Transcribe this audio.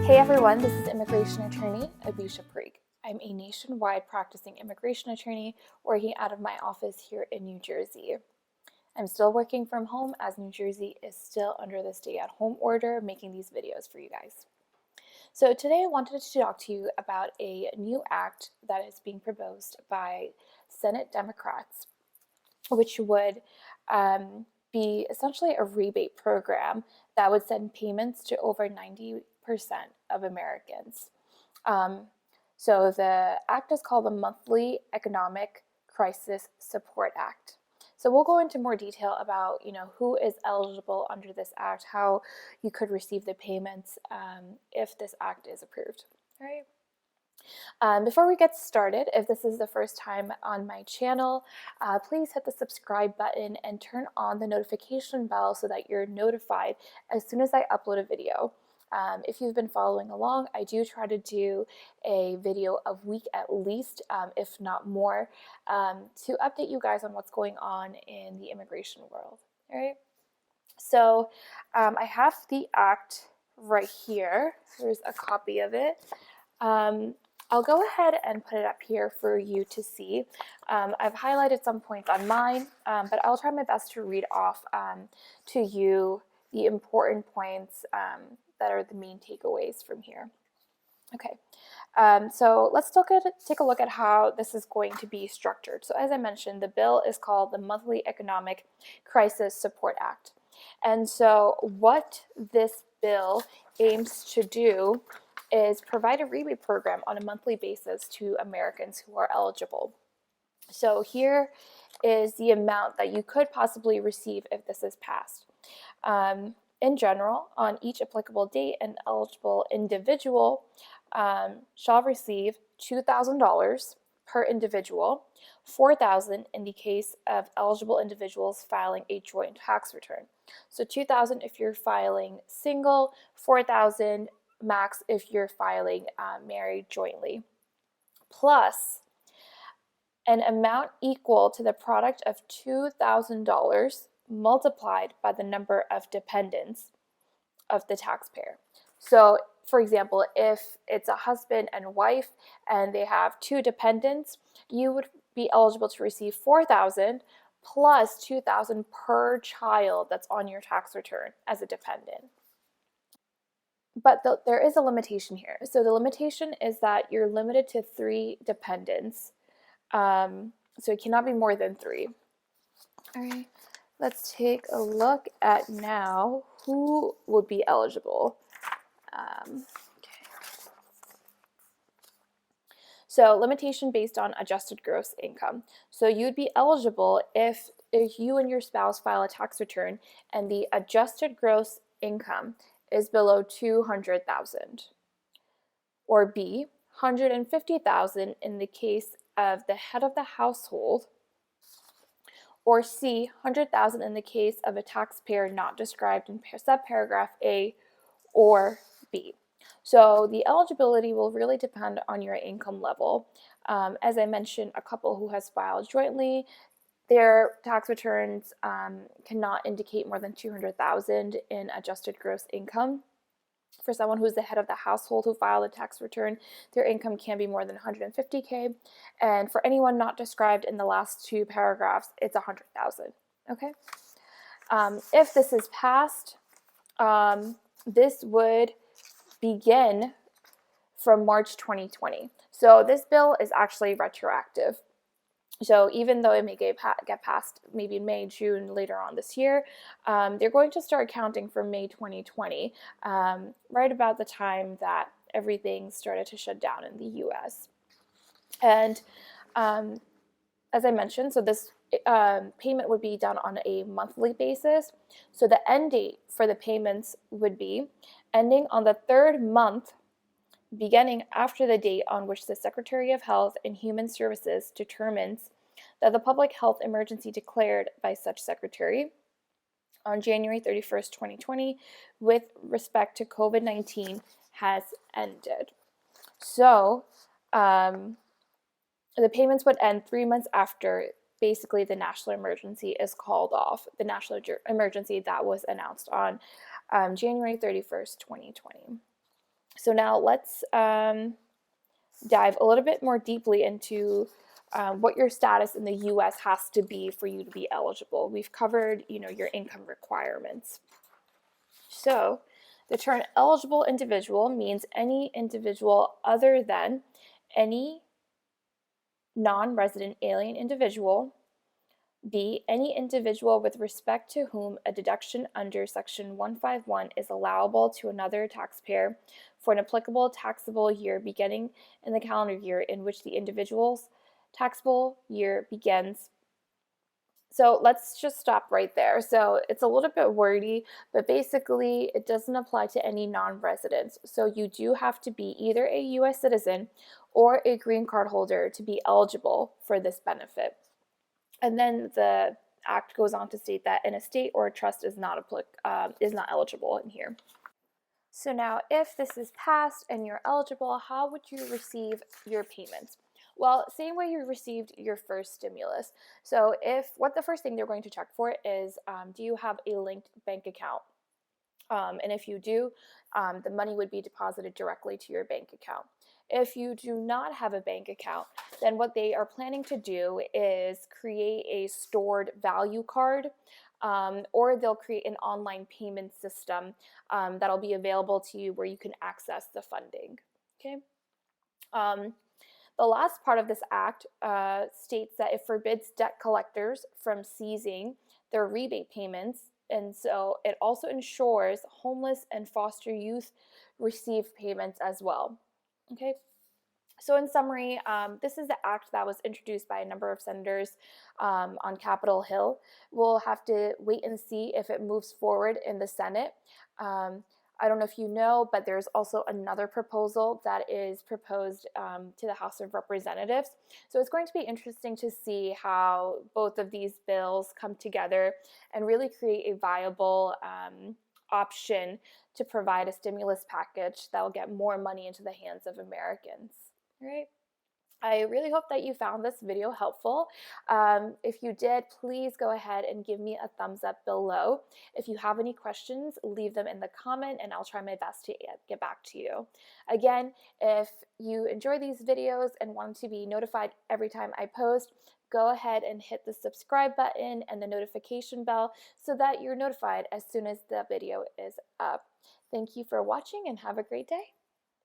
Hey everyone, this is immigration attorney Abusha Parikh. I'm a nationwide practicing immigration attorney working out of my office here in New Jersey. I'm still working from home as New Jersey is still under the stay-at-home order, making these videos for you guys. So today I wanted to talk to you about a new act that is being proposed by Senate Democrats, which would be essentially a rebate program that would send payments to over 90% of Americans. So the act is called the Monthly Economic Crisis Support Act. So we'll go into more detail about, who is eligible under this act, how you could receive the payments if this act is approved. All right. Before we get started, if this is the first time on my channel, please hit the subscribe button and turn on the notification bell so that you're notified as soon as I upload a video. If you've been following along, I do try to do a video a week at least, if not more, to update you guys on what's going on in the immigration world. All right. So I have the act right here. Here's a copy of it. I'll go ahead and put it up here for you to see. I've highlighted some points on mine, but I'll try my best to read off to you the important points that are the main takeaways from here. Okay, so let's take a look at how this is going to be structured. So as I mentioned, the bill is called the Monthly Economic Crisis Support Act. And so what this bill aims to do is provide a rebate program on a monthly basis to Americans who are eligible. So here is the amount that you could possibly receive if this is passed. In general, on each applicable date, an eligible individual shall receive $2,000 per individual, $4,000 in the case of eligible individuals filing a joint tax return. So $2,000 if you're filing single, $4,000 max if you're filing married jointly, plus an amount equal to the product of $2,000 multiplied by the number of dependents of the taxpayer. So, for example, if it's a husband and wife and they have two dependents, you would be eligible to receive $4,000 plus $2,000 per child that's on your tax return as a dependent. But there is a limitation here. So the limitation is that you're limited to 3 dependents. So it cannot be more than 3. All right. Let's take a look at now who would be eligible. Okay. So limitation based on adjusted gross income. So you'd be eligible if you and your spouse file a tax return and the adjusted gross income is below $200,000. Or B, $150,000 in the case of the head of the household. Or C, $100,000 in the case of a taxpayer not described in subparagraph A or B. So the eligibility will really depend on your income level. As I mentioned, a couple who has filed jointly, their tax returns cannot indicate more than $200,000 in adjusted gross income. For someone who's the head of the household who filed a tax return, their income can be more than $150K. And for anyone not described in the last 2 paragraphs, it's $100,000. Okay. If this is passed, this would begin from March 2020. So this bill is actually retroactive. So even though it may get passed maybe in May, June, later on this year, they're going to start counting from May 2020, right about the time that everything started to shut down in the US. And as I mentioned, so this payment would be done on a monthly basis. So the end date for the payments would be ending on the 3rd month beginning after the date on which the Secretary of Health and Human Services determines that the public health emergency declared by such secretary on January 31st, 2020, with respect to COVID-19 has ended. So the payments would end 3 months after basically the national emergency is called off, the national emergency that was announced on January 31st, 2020. So now let's dive a little bit more deeply into what your status in the U.S. has to be for you to be eligible. We've covered, your income requirements. So the term eligible individual means any individual other than any non-resident alien individual. B, any individual with respect to whom a deduction under Section 151 is allowable to another taxpayer for an applicable taxable year beginning in the calendar year in which the individual's taxable year begins. So let's just stop right there. So it's a little bit wordy, but basically it doesn't apply to any non-residents. So you do have to be either a U.S. citizen or a green card holder to be eligible for this benefit. And then the act goes on to state that an estate or a trust is not eligible in here. So now, if this is passed and you're eligible, how would you receive your payments? Well, same way you received your first stimulus. So the first thing they're going to check for is, do you have a linked bank account? And if you do, the money would be deposited directly to your bank account. If you do not have a bank account, then what they are planning to do is create a stored value card, or they'll create an online payment system that'll be available to you where you can access the funding. Okay. The last part of this act states that it forbids debt collectors from seizing their rebate payments, and so it also ensures homeless and foster youth receive payments as well. Okay. So in summary, this is the act that was introduced by a number of senators on Capitol Hill. We'll have to wait and see if it moves forward in the Senate. I don't know if you know, but there's also another proposal that is proposed to the House of Representatives. So it's going to be interesting to see how both of these bills come together and really create a viable option to provide a stimulus package that will get more money into the hands of Americans. All right. I really hope that you found this video helpful. If you did, please go ahead and give me a thumbs up below. If you have any questions, leave them in the comment and I'll try my best to get back to you. Again, if you enjoy these videos and want to be notified every time I post, go ahead and hit the subscribe button and the notification bell so that you're notified as soon as the video is up. Thank you for watching and have a great day.